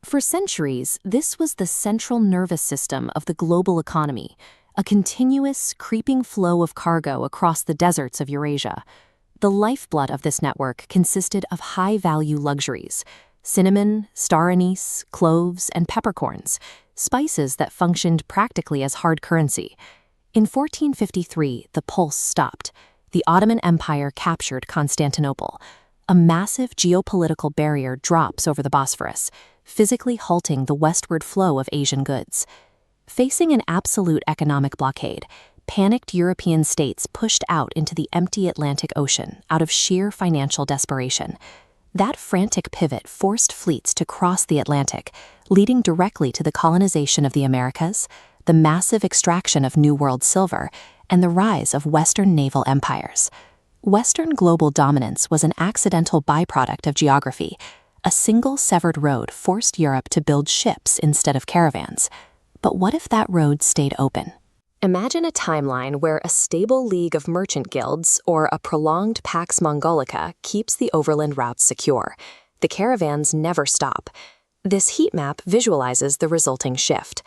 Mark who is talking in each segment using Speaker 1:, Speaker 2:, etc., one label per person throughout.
Speaker 1: For centuries, this was the central nervous system of the global economy, a continuous, creeping flow of cargo across the deserts of Eurasia. The lifeblood of this network consisted of high-value luxuries: cinnamon, star anise, cloves, and peppercorns, spices that functioned practically as hard currency. In 1453, the pulse stopped. The Ottoman Empire captured Constantinople. A massive geopolitical barrier drops over the Bosphorus, physically halting the westward flow of Asian goods. Facing an absolute economic blockade, panicked European states pushed out into the empty Atlantic Ocean out of sheer financial desperation. That frantic pivot forced fleets to cross the Atlantic, leading directly to the colonization of the Americas, the massive extraction of New World silver, and the rise of Western naval empires. Western global dominance was an accidental byproduct of geography. A single severed road forced Europe to build ships instead of caravans. But what if that road stayed open? Imagine a timeline where a stable league of merchant guilds or a prolonged Pax Mongolica keeps the overland routes secure. The caravans never stop. This heat map visualizes the resulting shift.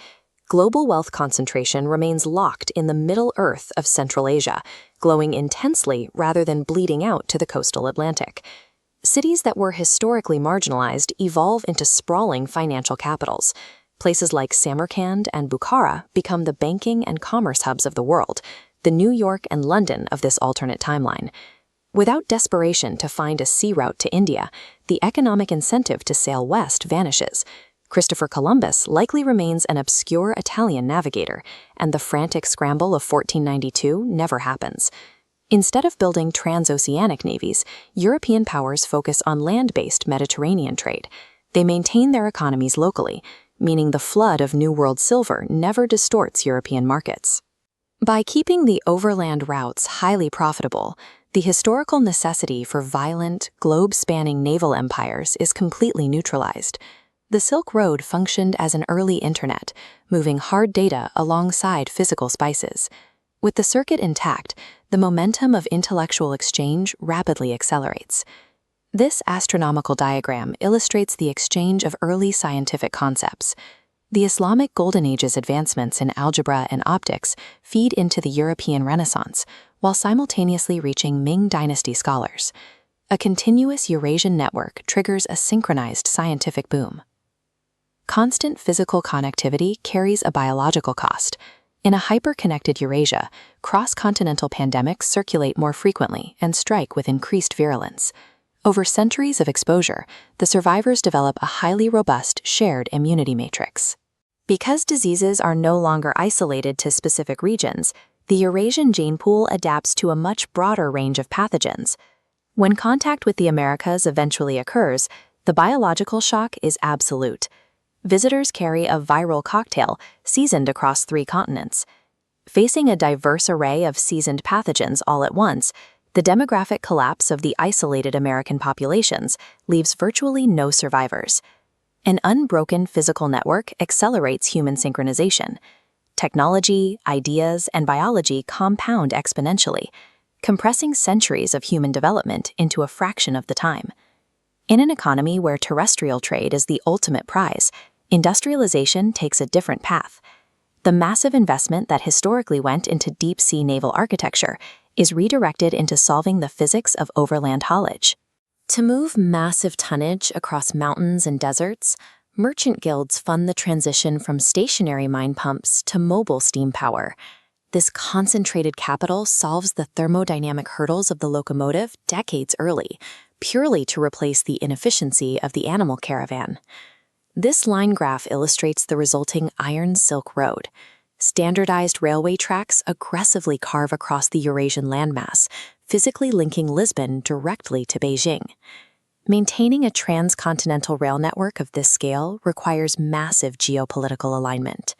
Speaker 1: Global wealth concentration remains locked in the Middle Earth of Central Asia, glowing intensely rather than bleeding out to the coastal Atlantic. Cities that were historically marginalized evolve into sprawling financial capitals. Places like Samarkand and Bukhara become the banking and commerce hubs of the world, the New York and London of this alternate timeline. Without desperation to find a sea route to India, the economic incentive to sail west vanishes. Christopher Columbus likely remains an obscure Italian navigator, and the frantic scramble of 1492 never happens. Instead of building transoceanic navies, European powers focus on land-based Mediterranean trade. They maintain their economies locally, meaning the flood of New World silver never distorts European markets. By keeping the overland routes highly profitable, the historical necessity for violent, globe-spanning naval empires is completely neutralized. The Silk Road functioned as an early internet, moving hard data alongside physical spices. With the circuit intact, the momentum of intellectual exchange rapidly accelerates. This astronomical diagram illustrates the exchange of early scientific concepts. The Islamic Golden Age's advancements in algebra and optics feed into the European Renaissance, while simultaneously reaching Ming Dynasty scholars. A continuous Eurasian network triggers a synchronized scientific boom. Constant physical connectivity carries a biological cost. In a hyper-connected Eurasia, cross-continental pandemics circulate more frequently and strike with increased virulence. Over centuries of exposure, the survivors develop a highly robust shared immunity matrix. Because diseases are no longer isolated to specific regions, the Eurasian gene pool adapts to a much broader range of pathogens. When contact with the Americas eventually occurs, the biological shock is absolute. Visitors carry a viral cocktail seasoned across 3 continents. Facing a diverse array of seasoned pathogens all at once, the demographic collapse of the isolated American populations leaves virtually no survivors. An unbroken physical network accelerates human synchronization. Technology, ideas, and biology compound exponentially, compressing centuries of human development into a fraction of the time. In an economy where terrestrial trade is the ultimate prize, industrialization takes a different path. The massive investment that historically went into deep-sea naval architecture is redirected into solving the physics of overland haulage. To move massive tonnage across mountains and deserts, merchant guilds fund the transition from stationary mine pumps to mobile steam power. This concentrated capital solves the thermodynamic hurdles of the locomotive decades early, purely to replace the inefficiency of the animal caravan. This line graph illustrates the resulting Iron Silk Road. Standardized railway tracks aggressively carve across the Eurasian landmass, physically linking Lisbon directly to Beijing. Maintaining a transcontinental rail network of this scale requires massive geopolitical alignment.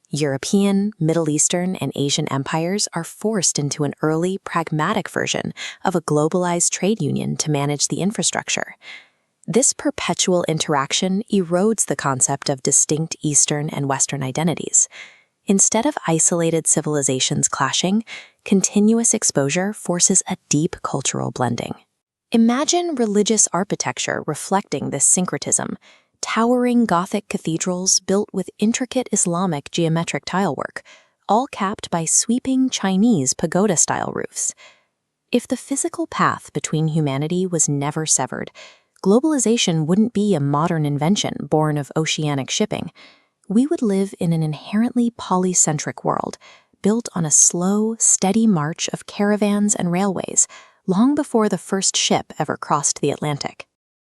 Speaker 1: European, Middle Eastern, and Asian empires are forced into an early, pragmatic version of a globalized trade union to manage the infrastructure. This perpetual interaction erodes the concept of distinct Eastern and Western identities. Instead of isolated civilizations clashing, continuous exposure forces a deep cultural blending. Imagine religious architecture reflecting this syncretism. towering Gothic cathedrals built with intricate Islamic geometric tilework, all capped by sweeping Chinese pagoda-style roofs. If the physical path between humanity was never severed, globalization wouldn't be a modern invention born of oceanic shipping. We would live in an inherently polycentric world, built on a slow, steady march of caravans and railways, long before the first ship ever crossed the Atlantic.